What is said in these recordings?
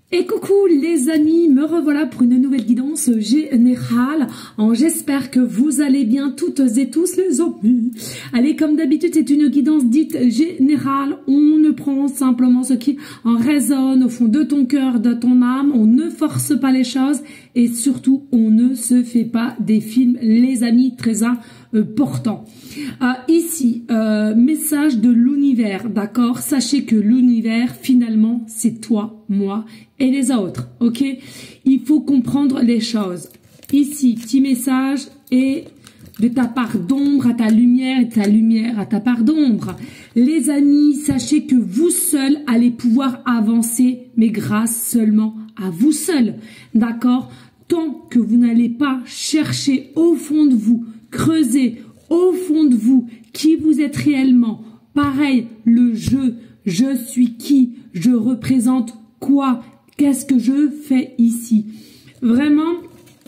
Et coucou les amis, me revoilà pour une nouvelle guidance générale. J'espère que vous allez bien toutes et tous les amis. Allez, comme d'habitude, c'est une guidance dite générale. On ne prend simplement ce qui en résonne au fond de ton cœur, de ton âme. On ne force pas les choses et surtout, on ne se fait pas des films, les amis, très important. Ici, message de l'univers, d'accord? Sachez que l'univers, finalement, c'est toi, moi et les autres, ok? Il faut comprendre les choses. Ici, petit message et de ta part d'ombre à ta lumière et de ta lumière à ta part d'ombre. Les amis, sachez que vous seuls allez pouvoir avancer, mais grâce seulement à vous seuls, d'accord? Tant que vous n'allez pas chercher au fond de vous, creuser au fond de vous qui vous êtes réellement. Pareil, le je suis qui, je représente quoi, qu'est-ce que je fais ici. Vraiment,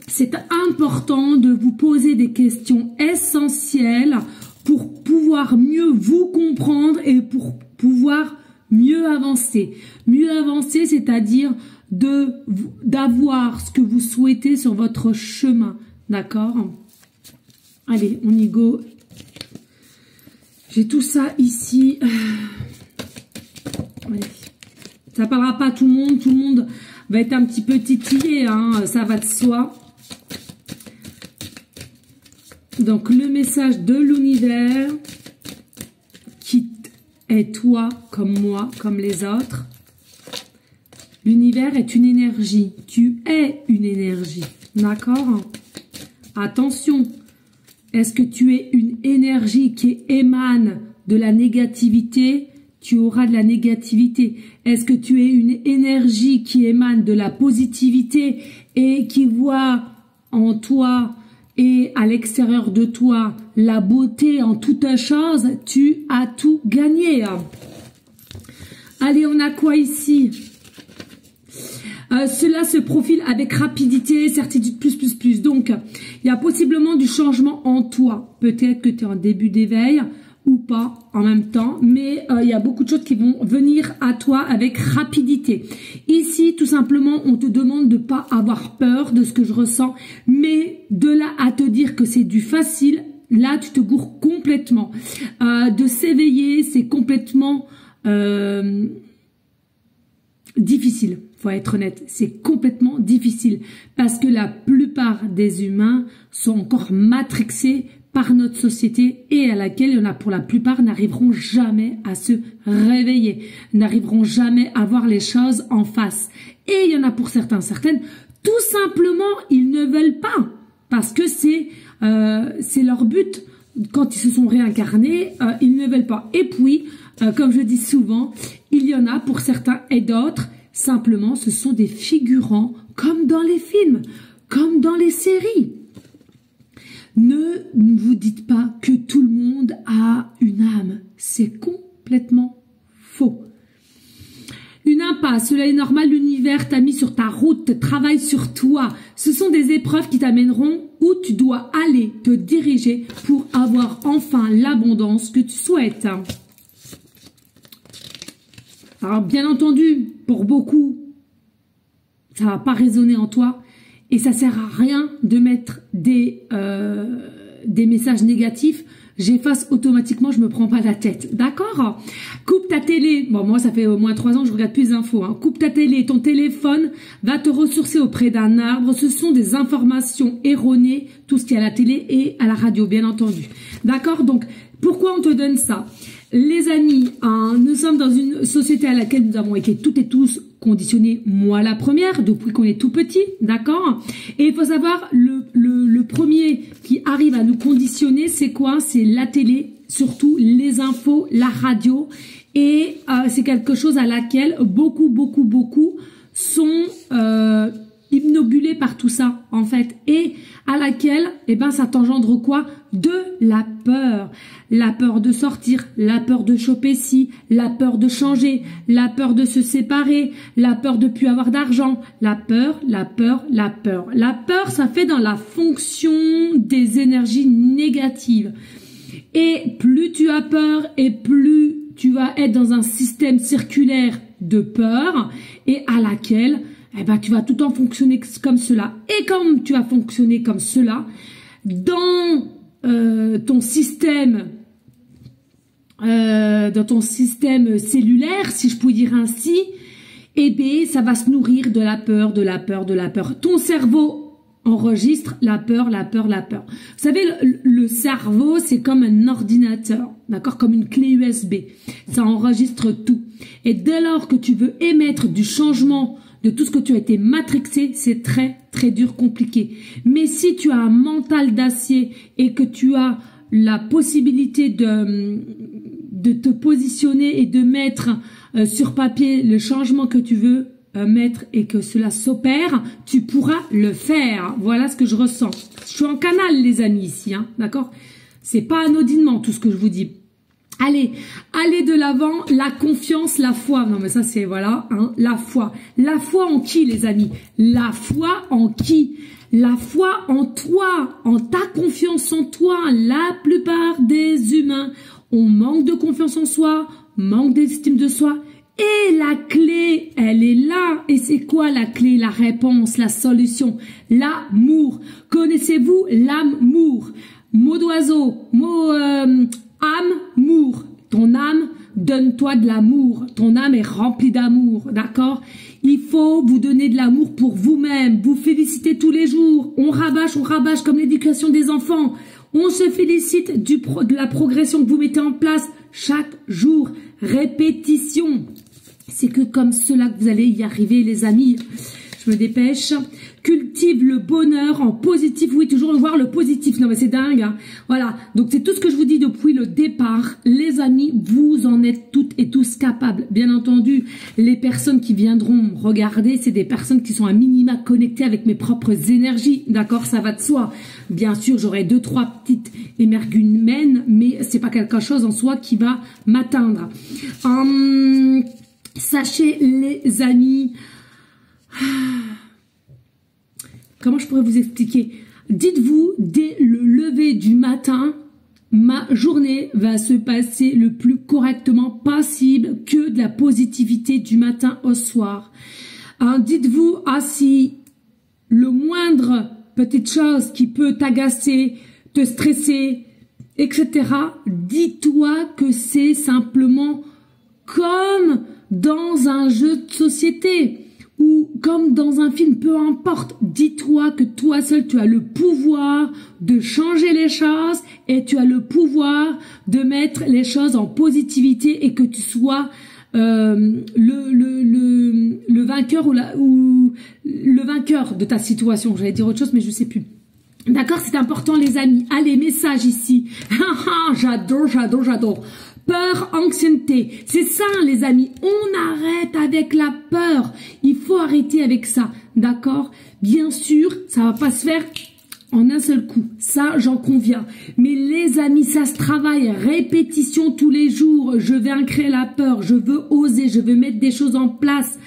c'est important de vous poser des questions essentielles pour pouvoir mieux vous comprendre et pour pouvoir mieux avancer. Mieux avancer, c'est-à-dire d'avoir ce que vous souhaitez sur votre chemin, d'accord? Allez, on y go. J'ai tout ça ici. Allez. Ça parlera pas à tout le monde va être un petit peu titillé, hein, ça va de soi. Donc, le message de l'univers qui est toi comme moi, comme les autres. L'univers est une énergie. Tu es une énergie, d'accord? Attention. Est-ce que tu es une énergie qui émane de la négativité? Tu auras de la négativité. Est-ce que tu es une énergie qui émane de la positivité et qui voit en toi et à l'extérieur de toi la beauté en toute chose? Tu as tout gagné. Allez, on a quoi ici? Cela se profile avec rapidité, certitude plus. Donc, il y a possiblement du changement en toi. Peut-être que tu es en début d'éveil ou pas en même temps, mais il y a beaucoup de choses qui vont venir à toi avec rapidité. Ici, tout simplement, on te demande de pas avoir peur de ce que je ressens, mais de là à te dire que c'est du facile, là, tu te gourres complètement. De s'éveiller, c'est complètement difficile. Faut être honnête, c'est complètement difficile parce que la plupart des humains sont encore matrixés par notre société et à laquelle il y en a pour la plupart n'arriveront jamais à se réveiller, n'arriveront jamais à voir les choses en face. Et il y en a pour certaines, tout simplement, ils ne veulent pas parce que c'est leur but. Quand ils se sont réincarnés, ils ne veulent pas. Et puis, comme je dis souvent, il y en a pour certains et d'autres. Simplement, ce sont des figurants comme dans les films, comme dans les séries. Ne vous dites pas que tout le monde a une âme. C'est complètement faux. Une impasse, cela est normal, l'univers t'a mis sur ta route, travaille sur toi. Ce sont des épreuves qui t'amèneront où tu dois aller te diriger pour avoir enfin l'abondance que tu souhaites. Alors, bien entendu, pour beaucoup, ça va pas résonner en toi et ça sert à rien de mettre des messages négatifs. J'efface automatiquement, je me prends pas la tête, d'accord? Coupe ta télé. Bon, moi, ça fait au moins 3 ans que je regarde plus d'infos. Hein. Coupe ta télé, ton téléphone va te ressourcer auprès d'un arbre. Ce sont des informations erronées, tout ce qui est à la télé et à la radio, bien entendu. D'accord? Donc, pourquoi on te donne ça? Les amis, hein, nous sommes dans une société à laquelle nous avons été toutes et tous conditionnés, moi la première, depuis qu'on est tout petit, d'accord? Et il faut savoir, le premier qui arrive à nous conditionner, c'est quoi? C'est la télé, surtout les infos, la radio, et c'est quelque chose à laquelle beaucoup sont obnubilés par tout ça, en fait, et à laquelle, eh ben, ça t'engendre quoi? De la peur. La peur de sortir, la peur de choper ci, la peur de changer, la peur de se séparer, la peur de plus avoir d'argent, la peur. La peur, ça fait dans la fonction des énergies négatives. Et plus tu as peur et plus tu vas être dans un système circulaire de peur et à laquelle eh ben, tu vas tout le temps fonctionner comme cela. Et comme tu vas fonctionner comme cela, dans ton système cellulaire, si je puis dire ainsi, eh bien, ça va se nourrir de la peur, de la peur, de la peur. Ton cerveau enregistre la peur, la peur, la peur. Vous savez, le cerveau, c'est comme un ordinateur, d'accord, comme une clé USB. Ça enregistre tout. Et dès lors que tu veux émettre du changement de tout ce que tu as été matrixé, c'est très, très dur, compliqué. Mais si tu as un mental d'acier et que tu as la possibilité de te positionner et de mettre sur papier le changement que tu veux mettre et que cela s'opère, tu pourras le faire. Voilà ce que je ressens. Je suis en canal, les amis, ici, hein, d'accord? C'est pas anodinement tout ce que je vous dis. Allez, allez de l'avant, la confiance, la foi. Non mais ça c'est, voilà, hein, la foi. La foi en qui, les amis? La foi en qui? La foi en toi, en ta confiance en toi. La plupart des humains, on manque de confiance en soi, manque d'estime de soi. Et la clé, elle est là. Et c'est quoi la clé, la réponse, la solution? L'amour. Connaissez-vous l'amour? Mot d'oiseau, mot amour. Ton âme, donne-toi de l'amour. Ton âme est remplie d'amour, d'accord? Il faut vous donner de l'amour pour vous-même. Vous féliciter tous les jours. On rabâche comme l'éducation des enfants. On se félicite de la progression que vous mettez en place chaque jour. Répétition. C'est que comme cela que vous allez y arriver, les amis. Je me dépêche. Cultive le bonheur en positif. Oui, toujours voir le positif. Non, mais c'est dingue. Hein. Voilà. Donc, c'est tout ce que je vous dis depuis le départ. Les amis, vous en êtes toutes et tous capables. Bien entendu, les personnes qui viendront regarder, c'est des personnes qui sont à minima connectées avec mes propres énergies. D'accord? Ça va de soi. Bien sûr, j'aurai 2-3 petites émergumènes, mais c'est pas quelque chose en soi qui va m'atteindre. Sachez, les amis... Comment je pourrais vous expliquer? Dites-vous, dès le lever du matin, ma journée va se passer le plus correctement possible, que de la positivité du matin au soir. Dites-vous, si le moindre petite chose qui peut t'agacer, te stresser, etc., dis-toi que c'est simplement comme dans un jeu de société. Ou comme dans un film, peu importe, dis-toi que toi seul, tu as le pouvoir de changer les choses et tu as le pouvoir de mettre les choses en positivité et que tu sois le vainqueur ou le vainqueur de ta situation. J'allais dire autre chose, mais je sais plus. D'accord, c'est important, les amis. Allez, message ici. J'adore. Peur, anxiété. C'est ça, les amis. On arrête avec la peur. Il faut arrêter avec ça. D'accord? Bien sûr, ça va pas se faire en un seul coup. Ça, j'en conviens. Mais les amis, ça se travaille. Répétition tous les jours. Je vaincrai la peur. Je veux oser. Je veux mettre des choses en place.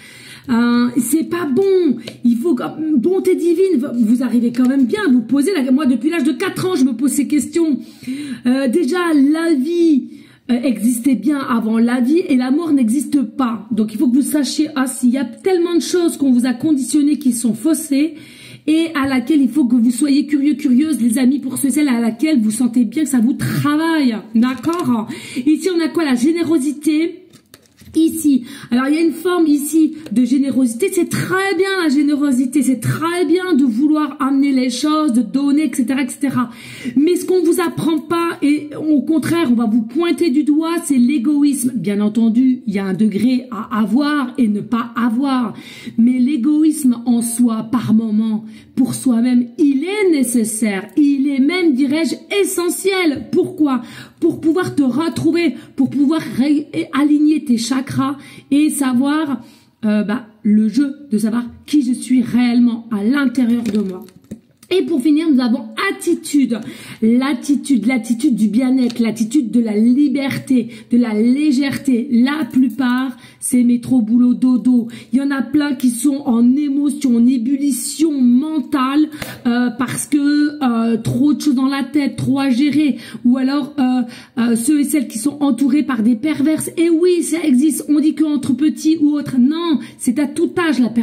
C'est pas bon. Il faut, bonté divine, vous arrivez quand même bien à vous poser. Moi, depuis l'âge de 4 ans, je me pose ces questions. Déjà, la vie existait bien avant la vie et la mort n'existe pas. Donc il faut que vous sachiez, s'il y a tellement de choses qu'on vous a conditionnées qui sont faussées et à laquelle il faut que vous soyez curieuse, les amis, pour celle à laquelle vous sentez bien que ça vous travaille. D'accord? Ici, on a quoi? La générosité. Ici, alors il y a une forme ici de générosité, c'est très bien la générosité, c'est très bien de vouloir amener les choses, de donner, etc., etc. Mais ce qu'on vous apprend pas, et au contraire, on va vous pointer du doigt, c'est l'égoïsme. Bien entendu, il y a un degré à avoir et ne pas avoir, mais l'égoïsme en soi, par moment, pour soi-même, il est nécessaire, il est même, dirais-je, essentiel. Pourquoi? Pour pouvoir te retrouver, pour pouvoir aligner tes chakras et savoir le jeu de savoir qui je suis réellement à l'intérieur de moi. Et pour finir, nous avons attitude. L'attitude du bien-être, l'attitude de la liberté, de la légèreté. La plupart, c'est métro, boulot, dodo. Il y en a plein qui sont en émotion, en ébullition mentale parce que trop de choses dans la tête, trop à gérer. Ou alors ceux et celles qui sont entourés par des perverses. Et oui, ça existe. On dit qu'entre petits ou autres. Non, c'est à tout âge la perverse.